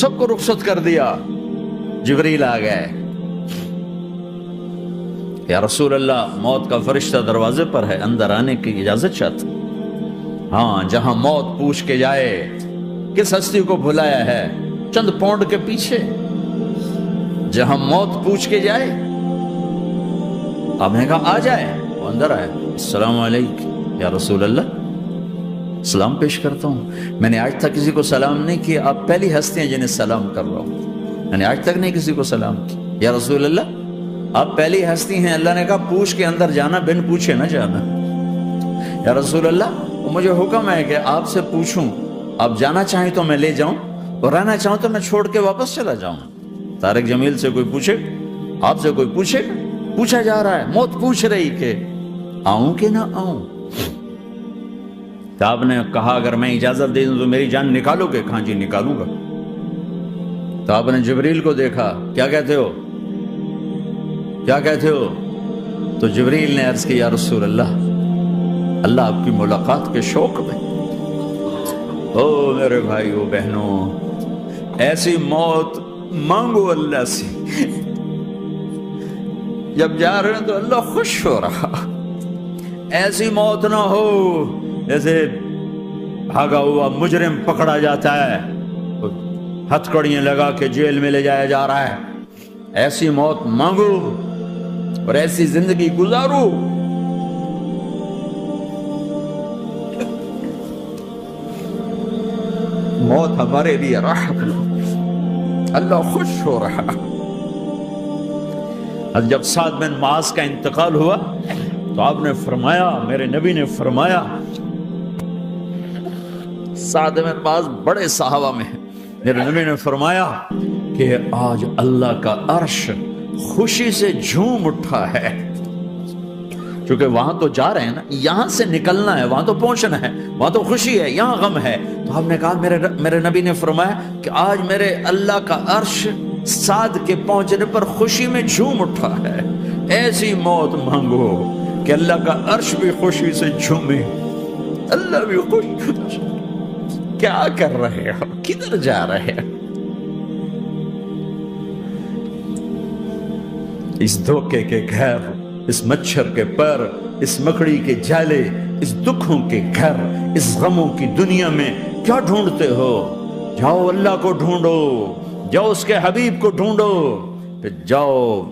سب کو رخصت کر دیا. جبریل آ گئے. یا رسول اللہ موت کا فرشتہ دروازے پر ہے, اندر آنے کی اجازت چاہتا. ہاں, جہاں موت پوچھ کے جائے کس ہستی کو بھلایا ہے چند پونڈ کے پیچھے, جہاں موت پوچھ کے جائے. آپ نے کہا آ جائے, وہ اندر آئے. السلام علیکم یا رسول اللہ, سلام پیش کرتا ہوں. میں نے آج تک کسی کو سلام نہیں کیا, آپ پہلی ہستی ہیں جنہیں سلام کر رہا ہوں. میں نے آج تک نہیں کسی کو سلام کیا. یا رسول اللہ آپ پہلی ہستی ہیں. اللہ نے کہا پوچھ کے اندر جانا, بن پوچھے نہ جانا. یا رسول اللہ مجھے حکم ہے کہ آپ سے پوچھوں, آپ جانا چاہیں تو میں لے جاؤں, اور رہنا چاہوں تو میں چھوڑ کے واپس چلا جاؤں. طارق جمیل سے کوئی پوچھے, آپ سے کوئی پوچھے, پوچھا جا رہا ہے, موت پوچھ رہی کہ آؤں کہ نہ آؤں. تو آپ نے کہا اگر میں اجازت دے دوں تو میری جان نکالو گے؟ کہاں جی نکالوں گا. تو آپ نے جبریل کو دیکھا, کیا کہتے ہو, کیا کہتے ہو؟ تو جبریل نے عرض کی یا رسول اللہ, اللہ آپ کی ملاقات کے شوق میں. او میرے بھائیو بہنوں, ایسی موت مانگو اللہ سے. جب جا رہے ہیں تو اللہ خوش ہو رہا. ایسی موت نہ ہو جیسے بھاگا ہوا مجرم پکڑا جاتا ہے, ہتھکڑیاں لگا کے جیل میں لے جایا جا رہا ہے. ایسی موت مانگو اور ایسی زندگی گزارو. موت ہمارے لیے راحت, اللہ خوش ہو رہا. جب سعد بن معاذ کا انتقال ہوا تو آپ نے فرمایا, میرے نبی نے فرمایا, سعد بن معاذ بڑے صحابہ میں, میرے نبی نے فرمایا کہ آج اللہ کا عرش خوشی سے جھوم اٹھا ہے. چونکہ وہاں تو جا رہے ہیں نا, یہاں سے نکلنا ہے, وہاں تو پہنچنا ہے, وہاں تو خوشی ہے, یہاں غم ہے. تو ہم نے کہا میرے نبی نے فرمایا کہ آج میرے اللہ کا عرش سعد کے پہنچنے پر خوشی میں جھوم اٹھا ہے. ایسی موت مانگو کہ اللہ کا عرش بھی خوشی سے جھومے, اللہ بھی خوش. کیا کر رہے ہو, کدھر جا رہے ہو؟ اس دھوکے کے گھر, اس مچھر کے پر, اس مکڑی کے جالے, اس دکھوں کے گھر, اس غموں کی دنیا میں کیا ڈھونڈتے ہو؟ جاؤ اللہ کو ڈھونڈو, جاؤ اس کے حبیب کو ڈھونڈو, پھر جاؤ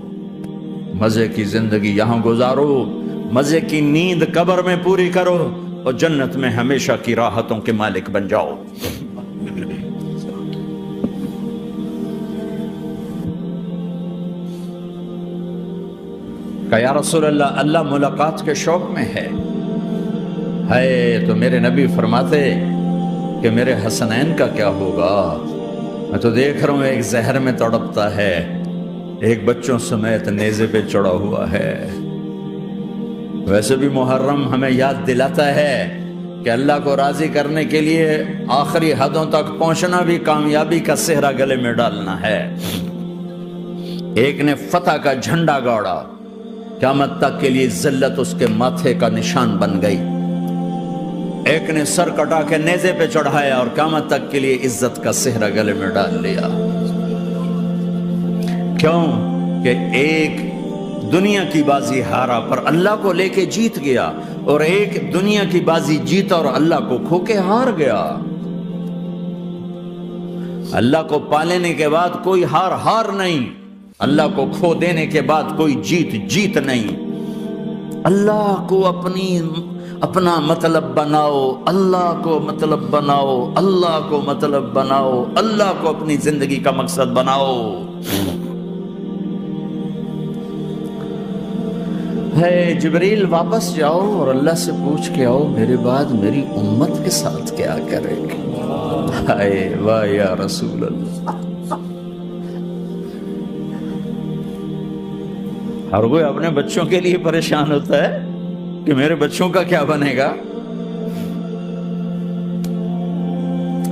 مزے کی زندگی یہاں گزارو, مزے کی نیند قبر میں پوری کرو, اور جنت میں ہمیشہ کی راحتوں کے مالک بن جاؤ. کہ یا رسول اللہ, اللہ ملاقات کے شوق میں ہے. تو میرے نبی فرماتے کہ میرے حسنین کا کیا ہوگا؟ میں تو دیکھ رہا ہوں ایک زہر میں تڑپتا ہے, ایک بچوں سمیت نیزے پہ چڑھا ہوا ہے. ویسے بھی محرم ہمیں یاد دلاتا ہے کہ اللہ کو راضی کرنے کے لیے آخری حدوں تک پہنچنا بھی کامیابی کا صحرا گلے میں ڈالنا ہے. ایک نے فتح کا جھنڈا گاڑا, قیامت تک کے لیے ذلت اس کے ماتھے کا نشان بن گئی. ایک نے سر کٹا کے نیزے پہ چڑھایا اور قیامت تک کے لیے عزت کا صحرا گلے میں ڈال لیا. کیوں کہ ایک دنیا کی بازی ہارا پر اللہ کو لے کے جیت گیا, اور ایک دنیا کی بازی جیتا اور اللہ کو کھو کے ہار گیا. اللہ کو پا لینے کے بعد کوئی ہار نہیں, اللہ کو کھو دینے کے بعد کوئی جیت نہیں. اللہ کو اپنا مطلب بناؤ, اللہ کو مطلب بناؤ, اللہ کو مطلب بناؤ, اللہ کو اپنی زندگی کا مقصد بناؤ. ہے جبریل واپس جاؤ اور اللہ سے پوچھ کے آؤ میرے بعد میری امت کے ساتھ کیا کرے گی. ہائے واہ یا رسول اللہ. ہر کوئی اپنے بچوں کے لیے پریشان ہوتا ہے کہ میرے بچوں کا کیا بنے گا.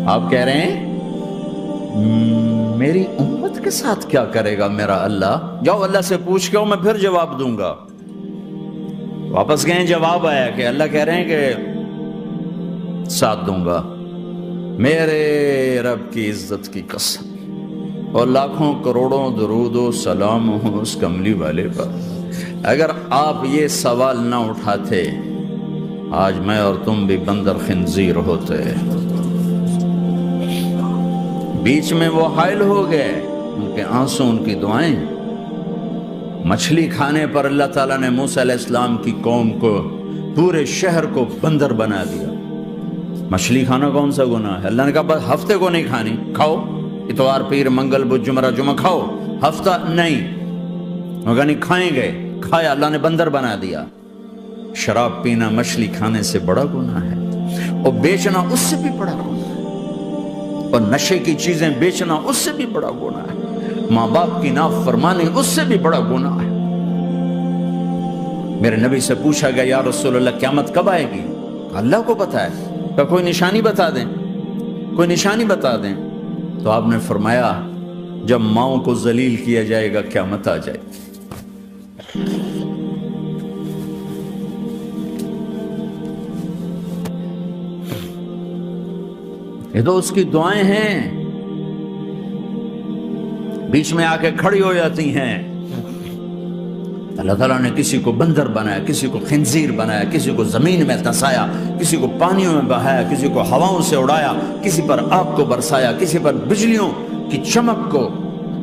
آپ کہہ رہے ہیں میری امت کے ساتھ کیا کرے گا میرا اللہ. جاؤ اللہ سے پوچھ کے آؤ, میں پھر جواب دوں گا. واپس گئے, جواب آیا کہ اللہ کہہ رہے ہیں کہ ساتھ دوں گا. میرے رب کی عزت کی قسم, اور لاکھوں کروڑوں درود و سلام ہوں اس کملی والے پر۔ اگر آپ یہ سوال نہ اٹھاتے آج میں اور تم بھی بندر خنزیر ہوتے۔ بیچ میں وہ حائل ہو گئے، ان کے آنسو، ان کی دعائیں۔ مچھلی کھانے پر اللہ تعالیٰ نے موسیٰ علیہ السلام کی قوم کو، پورے شہر کو بندر بنا دیا۔ مچھلی کھانا کون سا گناہ ہے؟ اللہ نے کہا بس ہفتے کو نہیں کھانی، کھاؤ اتوار پیر منگل بدھ جمعہ جمعہ کھاؤ، ہفتہ نہیں۔ مگر نہیں کھائیں گے، کھایا، اللہ نے بندر بنا دیا۔ شراب پینا مچھلی کھانے سے بڑا گناہ ہے، اور بیچنا اس سے بھی بڑا گناہ ہے، اور نشے کی چیزیں بیچنا اس سے بھی بڑا گناہ ہے، ماں باپ کی نافرمانی اس سے بھی بڑا گناہ ہے۔ میرے نبی سے پوچھا گیا یا رسول اللہ قیامت کب آئے گی؟ اللہ کو پتا ہے، کہ کوئی نشانی بتا دیں، کوئی نشانی بتا دیں۔ تو آپ نے فرمایا جب ماؤں کو ذلیل کیا جائے گا قیامت آ جائے گی۔ یہ تو اس کی دعائیں ہیں، بیچ میں آ کے کھڑی ہو جاتی ہیں۔ اللہ تعالیٰ نے کسی کو بندر بنایا، کسی کو خنزیر بنایا، کسی کو زمین میں دھسایا، کسی کو پانیوں میں بہایا، کسی کو ہواؤں سے اڑایا، کسی پر آگ کو برسایا، کسی پر بجلیوں کی چمک کو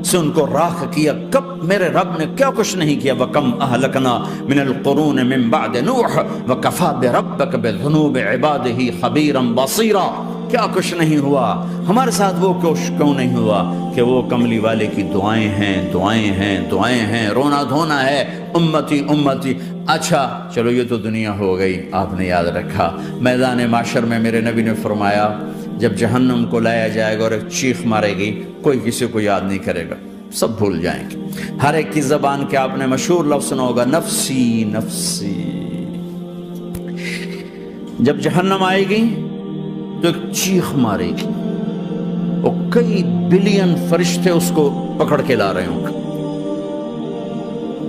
سے ان کو راکھ کیا۔ کب میرے رب نے کیا کچھ نہیں کیا۔ وَكَمْ أَهْلَكْنَا مِنَ الْقُرُونِ مِنْ بَعْدِ نُوحٍ وَكَفَى بِرَبِّكَ بِذُنُوبِ عِبَادِهِ خَبِيرًا بَصِيرًا۔ کیا کچھ نہیں ہوا، ہمارے ساتھ وہ کیوں نہیں ہوا کہ وہ کملی والے کی دعائیں ہیں، دعائیں ہیں، دعائیں ہیں، رونا دھونا ہے، امتی امتی۔ اچھا چلو یہ تو دنیا ہو گئی، آپ نے یاد رکھا۔ میدان معاشر میں میرے نبی نے فرمایا جب جہنم کو لایا جائے گا اور ایک چیخ مارے گی، کوئی کسی کو یاد نہیں کرے گا، سب بھول جائیں گے۔ ہر ایک کی زبان کے آپ نے مشہور لفظ سنا ہوگا نفسی نفسی۔ جب جہنم آئے گی تو ایک چیخ مارے گی، اور کئی بلین فرشتے اس کو پکڑ کے لا رہے ہوں گے،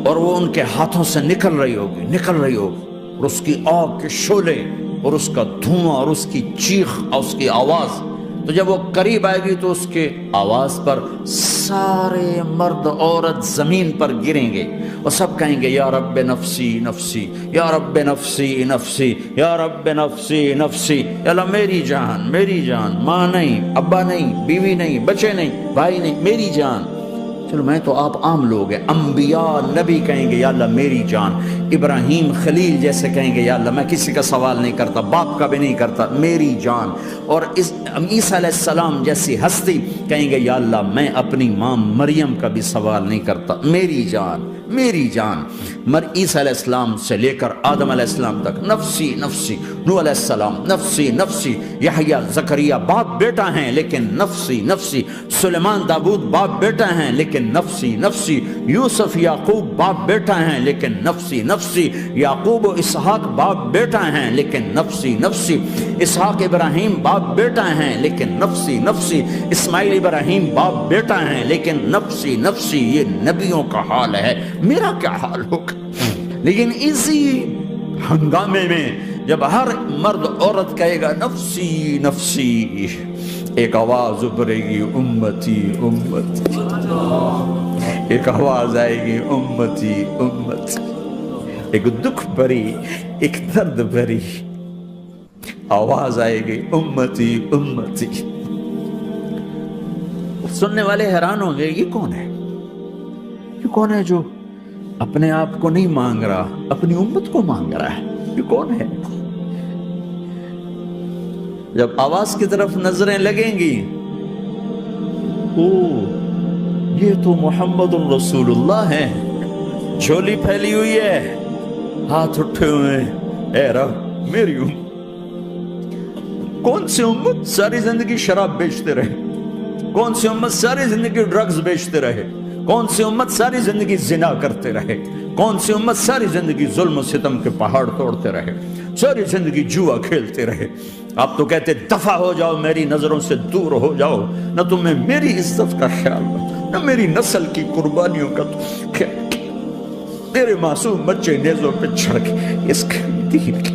اور وہ ان کے ہاتھوں سے نکل رہی ہوگی، اور اس کی آگ کے شعلے اور اس کا دھواں اور اس کی چیخ اور اس کی آواز۔ تو جب وہ قریب آئے گی تو اس کے آواز پر سارے مرد عورت زمین پر گریں گے اور سب کہیں گے یا رب نفسی نفسی، یا رب نفسی نفسی، یا رب نفسی نفسی۔ یا اللہ میری جان، میری جان، ماں نہیں، ابا نہیں، بیوی نہیں، بچے نہیں، بھائی نہیں، میری جان۔ چلو میں تو آپ عام لوگ ہیں، انبیاء نبی کہیں گے یا اللہ میری جان، ابراہیم خلیل جیسے کہیں گے یا اللہ میں کسی کا سوال نہیں کرتا، باپ کا بھی نہیں کرتا، میری جان۔ اور عیسیٰ علیہ السلام جیسی ہستی کہیں گے یا اللہ میں اپنی ماں مریم کا بھی سوال نہیں کرتا، میری جان، میری جان۔ عیسیٰ علیہ السلام سے لے کر آدم علیہ السلام تک نفسی نفسی، نوح علیہ السلام نفسی نفسی، یحییٰ زکریا باپ بیٹا ہیں لیکن نفسی نفسی، سلیمان داؤد باپ بیٹا ہیں لیکن نفسی نفسی، یوسف یعقوب باپ بیٹا ہیں لیکن نفسی نفسی، یعقوب و اسحاق باپ بیٹا ہیں لیکن نفسی نفسی، اسحاق ابراہیم باپ بیٹا ہیں لیکن نفسی نفسی، اسماعیل ابراہیم باپ بیٹا ہیں لیکن نفسی نفسی۔ یہ نبیوں کا حال ہے، میرا کیا حال ہوگا؟ لیکن اسی ہنگامے میں جب ہر مرد عورت کہے گا نفسی نفسی، ایک آواز ابھرے گی امتی امتی، ایک آواز آئے گی امتی امتی، ایک دکھ بھری، ایک درد بھری آواز آئے گی امتی امتی۔ سننے والے حیران ہوں گے یہ کون ہے، یہ کون ہے جو اپنے آپ کو نہیں مانگ رہا، اپنی امت کو مانگ رہا ہے، یہ کون ہے؟ جب آواز کی طرف نظریں لگیں گی، یہ تو محمد الرسول اللہ ہے، جھولی پھیلی ہوئی ہے، ہاتھ اٹھے ہوئے ہیں، اے رب میری امت۔ کون سی امت ساری زندگی شراب بیچتے رہے، کون سی امت ساری زندگی ڈرگز بیچتے رہے، کون سی امت ساری زندگی زنا کرتے رہے، کون سی امت ساری زندگی ظلم و ستم کے پہاڑ توڑتے رہے، ساری زندگی جوا کھیلتے رہے۔ آپ تو کہتے دفع ہو جاؤ، میری نظروں سے دور ہو جاؤ، نہ تمہیں میری عزت کا خیال نہ میری نسل کی قربانیوں کا خیال، تیرے معصوم بچے نیزوں پہ چڑھ کے اس دین کی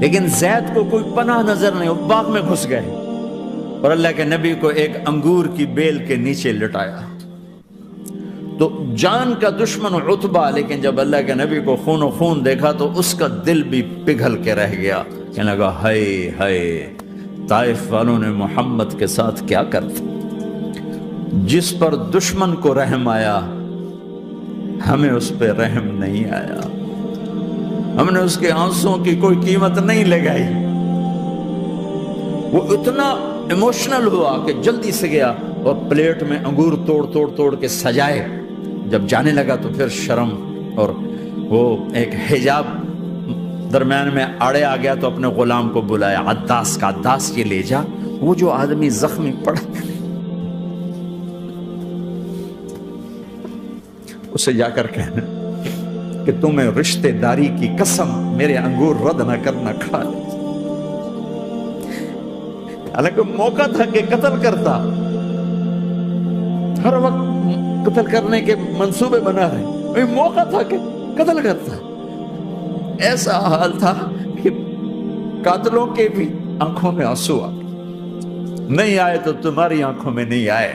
لیکن زید کو کوئی پناہ نظر نہیں، وہ باغ میں گھس گئے اور اللہ کے نبی کو ایک انگور کی بیل کے نیچے لٹایا۔ تو جان کا دشمن عتبہ، لیکن جب اللہ کے نبی کو خون و خون دیکھا تو اس کا دل بھی پگھل کے رہ گیا، کہنے لگا ہائے ہائے، طائف والوں نے محمد کے ساتھ کیا کرتا۔ جس پر دشمن کو رحم آیا ہمیں اس پہ رحم نہیں آیا، ہم نے اس کے آنسوں کی کوئی قیمت نہیں لگائی۔ وہ اتنا ایموشنل ہوا کہ جلدی سے گیا اور پلیٹ میں انگور توڑ کے سجائے۔ جب جانے لگا تو پھر شرم اور وہ ایک حجاب درمیان میں آڑے آ گیا، تو اپنے غلام کو بلایا، عداس کا، عداس یہ لے جا وہ جو آدمی زخمی پڑا اسے جا کر کہنا کہ تمہیں رشتے داری کی قسم میرے انگور رد نہ کرنا، کھا لے۔ حالانکہ موقع تھا کہ قتل کرتا، ہر وقت قتل کرنے کے منصوبے بنا رہے، موقع تھا کہ قتل کرتا۔ ایسا حال تھا کہ قاتلوں کے بھی آنکھوں میں آنسو آ نہیں آئے تو تمہاری آنکھوں میں نہیں آئے۔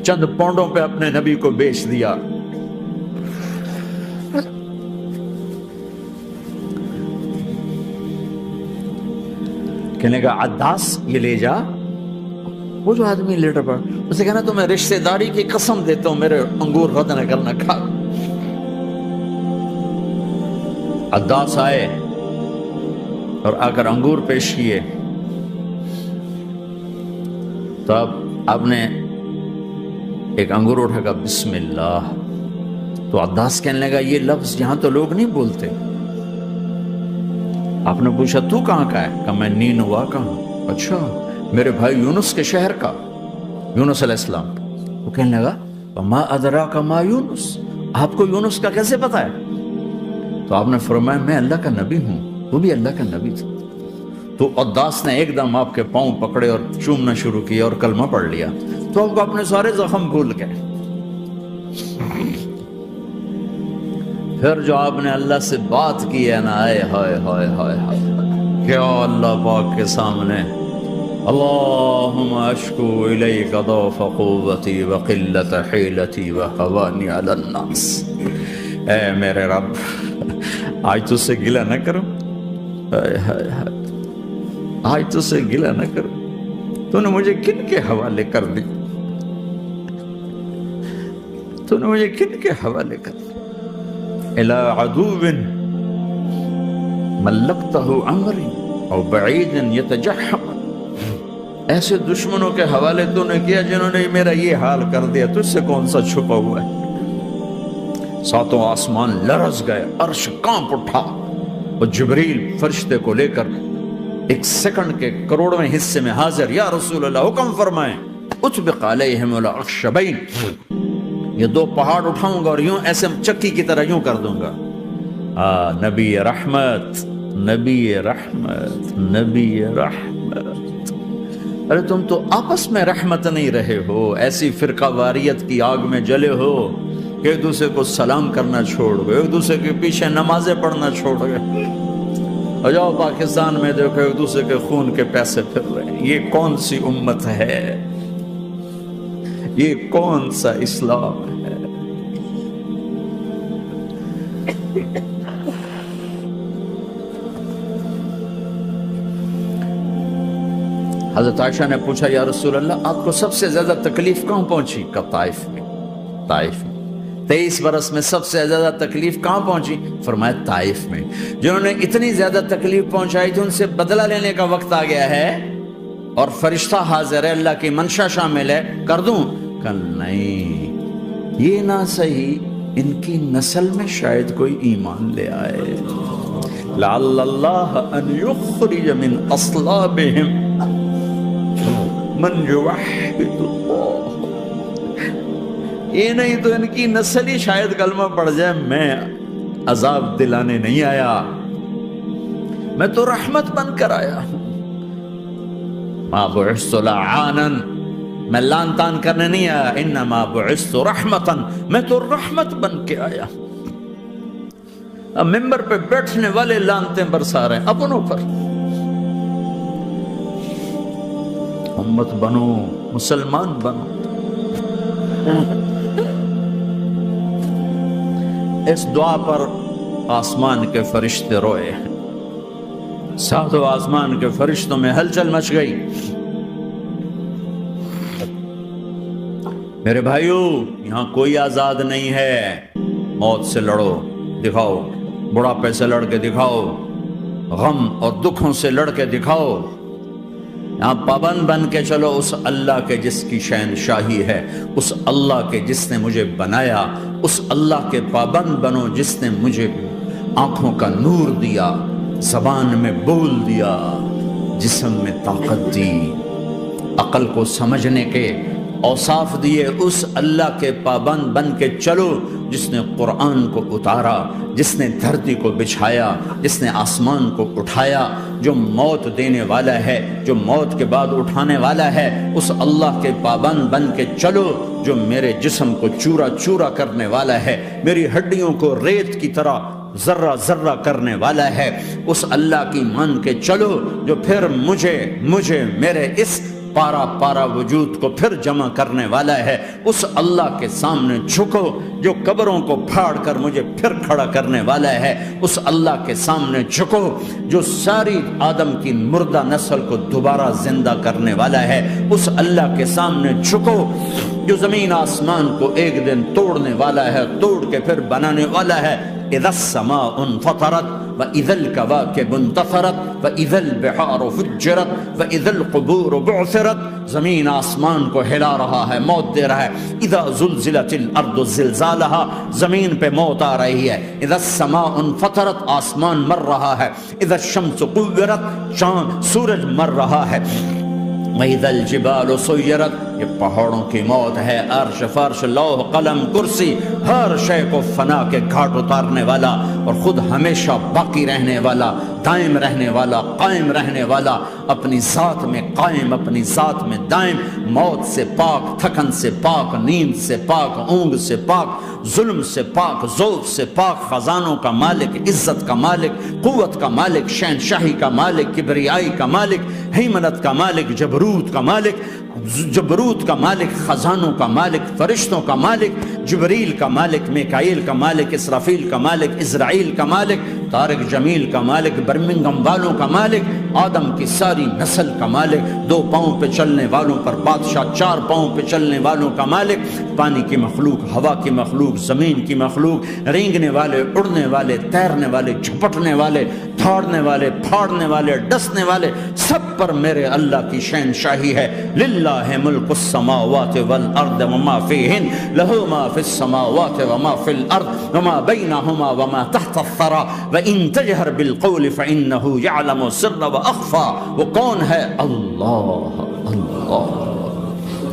چند پونڈوں پہ اپنے نبی کو بیچ دیا۔ کہنے کا عداس یہ لے جا، وہ جو آدمی لیٹر پڑا، اسے کہنا تو میں رشتہ داری کی قسم دیتا ہوں میرے انگور رد نہ کرنا، کھا۔ عداس آئے اور آ کر انگور پیش کیے، تو اب آپ نے ایک انگور اٹھا کر بسم اللہ، تو عداس کہنے لگا یہ لفظ یہاں تو لوگ نہیں بولتے۔ آپ نے پوچھا تو کہاں کا ہے؟ کہا میں نینوا کا ہوں۔ اچھا، میرے بھائی یونس کے شہر کا، یونس علیہ السلام۔ وہ کہنے لگا وما ادراک ما یونس، آپ کو یونس کا کیسے پتا ہے؟ تو آپ نے فرمایا میں اللہ کا نبی ہوں، وہ بھی اللہ کا نبی تھا۔ تو عداس نے ایک دم آپ کے پاؤں پکڑے اور چومنا شروع کیا اور کلمہ پڑھ لیا، تو آپ کو اپنے سارے زخم بھول گئے۔ پھر جو آپ نے اللہ سے بات کی ہے نا، آئے ہائے ہائے ہائے ہائے، کیا اللہ پاک کے سامنے اللہم اشکو الیک ضعف قوتی وقلت حیلتی وہوانی علی الناس، اے میرے رب آج تجھ سے گلہ نہ کروں، آج تجھ سے گلہ نہ کروں، تو نے مجھے کن کے حوالے کر دی، تو نے مجھے کن کے حوالے کر دی، الى عدو ملکتہ عمری او بعید یتجحم، ایسے دشمنوں کے حوالے تو نے کیا جنہوں نے میرا یہ حال کر دیا، تجھ سے کون سا چھپا ہوا ہے۔ ساتوں آسمان لرز گئے، عرش کانپ اٹھا، اور جبریل فرشتے کو لے کر ایک سیکنڈ کے کروڑویں حصے میں حاضر، یا رسول اللہ حکم فرمائیں اطبق علیہم العشبین، یہ دو پہاڑ اٹھاؤں گا اور یوں ایسے چکی کی طرح یوں کر دوں گا۔ نبی رحمت، نبی رحمت، نبی رحمت، ارے تم تو آپس میں رحمت نہیں رہے ہو، ایسی فرقہ واریت کی آگ میں جلے ہو کہ ایک دوسرے کو سلام کرنا چھوڑ گئے، ایک دوسرے کے پیچھے نمازیں پڑھنا چھوڑ گئے، اور جاؤ پاکستان میں دیکھو ایک دوسرے کے خون کے پیسے پھر رہے ہیں۔ یہ کون سی امت ہے؟ یہ کون سا اسلام ہے؟ حضرت عائشہ نے پوچھا یا رسول اللہ آپ کو سب سے زیادہ تکلیف کہاں پہنچی؟ کہا طائف میں، طائف میں۔ 23 برس میں سب سے زیادہ تکلیف کہاں پہنچی؟ فرمایا طائف میں۔ جنہوں نے اتنی زیادہ تکلیف پہنچائی تھی ان سے بدلہ لینے کا وقت آ گیا ہے، اور فرشتہ حاضر ہے، اللہ کی منشا شامل ہے، کر دوں؟ کہ نہیں، یہ نہ صحیح، ان کی نسل میں شاید کوئی ایمان لے آئے، لعل اللہ ان یخرج من اصلابہم من یوحد اللہ، یہ نہیں تو ان کی نسل ہی شاید کلمہ پڑھ جائے۔ میں عذاب دلانے نہیں آیا، میں تو رحمت بن کر آیا ہوں، ما بعثت لعانا، میں لان تان کرنے نہیں آیا، انما بعثت رحمتا، میں تو رحمت بن کے آیا۔ اب ممبر پہ بیٹھنے والے لانتیں برسا رہے ہیں اپنوں پر. امت بنو، مسلمان بنو. اس دعا پر آسمان کے فرشتے روئے، ساتوں آسمان کے فرشتوں میں ہلچل مچ گئی. میرے بھائیو، یہاں کوئی آزاد نہیں ہے. موت سے لڑو، دکھاؤ. بڑھاپے سے لڑ کے دکھاؤ. غم اور دکھوں سے لڑ کے دکھاؤ. یہاں پابند بن کے چلو اس اللہ کے جس کی شہنشاہی ہے، اس اللہ کے جس نے مجھے بنایا. اس اللہ کے پابند بنو جس نے مجھے آنکھوں کا نور دیا، زبان میں بول دیا، جسم میں طاقت دی، عقل کو سمجھنے کے اوصاف دیے. اس اللہ کے پابند بن کے چلو جس نے قرآن کو اتارا، جس نے دھرتی کو بچھایا، جس نے آسمان کو اٹھایا، جو موت دینے والا ہے، جو موت کے بعد اٹھانے والا ہے. اس اللہ کے پابند بن کے چلو جو میرے جسم کو چورا چورا کرنے والا ہے، میری ہڈیوں کو ریت کی طرح ذرہ ذرہ کرنے والا ہے. اس اللہ کی مان کے چلو جو پھر مجھے میرے اس پارا پارا وجود کو پھر جمع کرنے والا ہے. اس اللہ کے سامنے جھکو جو قبروں کو پھاڑ کر مجھے پھر کھڑا کرنے والا ہے. اس اللہ کے سامنے جھکو جو ساری آدم کی مردہ نسل کو دوبارہ زندہ کرنے والا ہے. اس اللہ کے سامنے جھکو جو زمین آسمان کو ایک دن توڑنے والا ہے، توڑ کے پھر بنانے والا ہے. اذا السماء انفطرت واذا الكواكب انتثرت واذا البحار فجرت واذا القبور بعثرت. زمین آسمان کو ہلا رہا ہے، موت دے رہا ہے. اذا زلزلت الارض زلزالها، زمین پہ موت آ رہی ہے. اذا السماء انفطرت، آسمان مر رہا ہے. اذا الشمس قورت، چاند سورج مر رہا ہے. وَإِذَا الْجِبَالُ سُيِّرَتْ، یہ پہاڑوں کی موت ہے. عرش فرش لوح قلم کرسی، ہر شے کو فنا کے گھاٹ اتارنے والا اور خود ہمیشہ باقی رہنے والا، دائم رہنے والا، قائم رہنے والا، اپنی ذات میں قائم، اپنی ذات میں دائم، موت سے پاک، تھکن سے پاک، نیند سے پاک، اونگ سے پاک، ظلم سے پاک، ذوق سے پاک، خزانوں کا مالک، عزت کا مالک، قوت کا مالک، شہنشاہی کا مالک، کبریائی کا مالک، ہیمنت کا مالک، جبروت کا مالک، جبروت کا مالک، خزانوں کا مالک، فرشتوں کا مالک، جبریل کا مالک، میکائیل کا مالک، اسرافیل کا مالک، اسرائیل کا مالک، طارق جمیل کا مالک، برمنگم والوں کا مالک، آدم کی ساری نسل کا مالک، 2 پاؤں پہ چلنے والوں پر بادشاہ، 4 پاؤں پہ چلنے والوں کا مالک، پانی کی مخلوق، ہوا کی مخلوق، زمین کی مخلوق، رینگنے والے، اڑنے والے، تیرنے والے، جھپٹنے والے، دھاڑنے والے، پھاڑنے والے، ڈسنے والے، سب پر میرے اللہ کی شہنشاہی ہے. للہ ملک السماوات والارض وما فیہن، لہ ما فی السماوات وما فی الارض وما بینہما وما تحت الثری وان تجہر بالقول فانہ یعلم السر واخفی. وہ کون ہے؟ اللہ. اللہ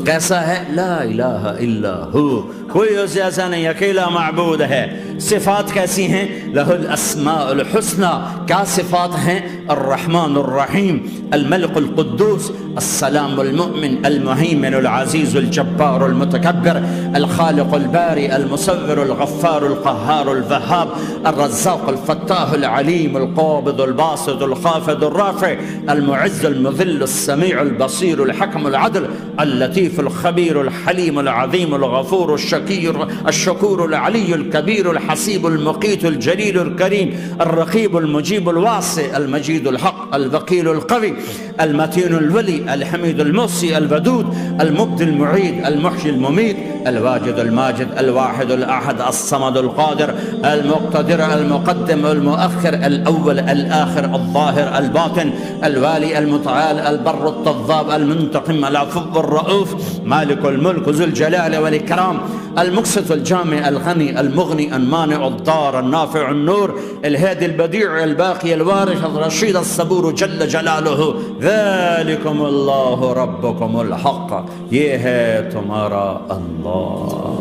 کیسا ہے؟ لا الہ الا ہو، کوئی اسے ایسا نہیں، اکیلا معبود ہے. صفات کیسی ہیں؟ لہ الاسماء الحسنى. کیا صفات ہیں؟ الرحمن الرحیم، الملک القدوس، السلام المؤمن، المہیمن العزیز الجبار المتکبر، الخالق الباری المصور الغفار القہار الوہاب، الرزاق الفتاح العلیم القابض الباسط الخافض الرافع، المعز المذل السمیع البصیر الحکم العدل، اللطیف الخبیر الحلیم العظیم الغفور الشکور العلی الکبیر الحسیب المقیت الجلیل الکریم، الرقیب المجیب الواسع، المجید الحق، الوکیل القوی، المتین الولی، الحمید المحصی، الودود، المبدی المعید، المحیی الممیت، الواجد الماجد، الواحد الأحد، الصمد القادر، المقتدر، المقدم، المؤخر، الأول، الآخر، الظاهر، الباطن، الوالي، المتعال، البر التضاب، المنتقم، العفو الرؤوف، مالك الملك ذو الجلال والإكرام، المقسط الجامع الغني المغني المانع الضار النافع النور، الهادي البديع الباقي الوارث الرشيد الصبور جل جلاله. ذلكم اللہ ربکم الحق، یہ ہے تمہارا اللہ.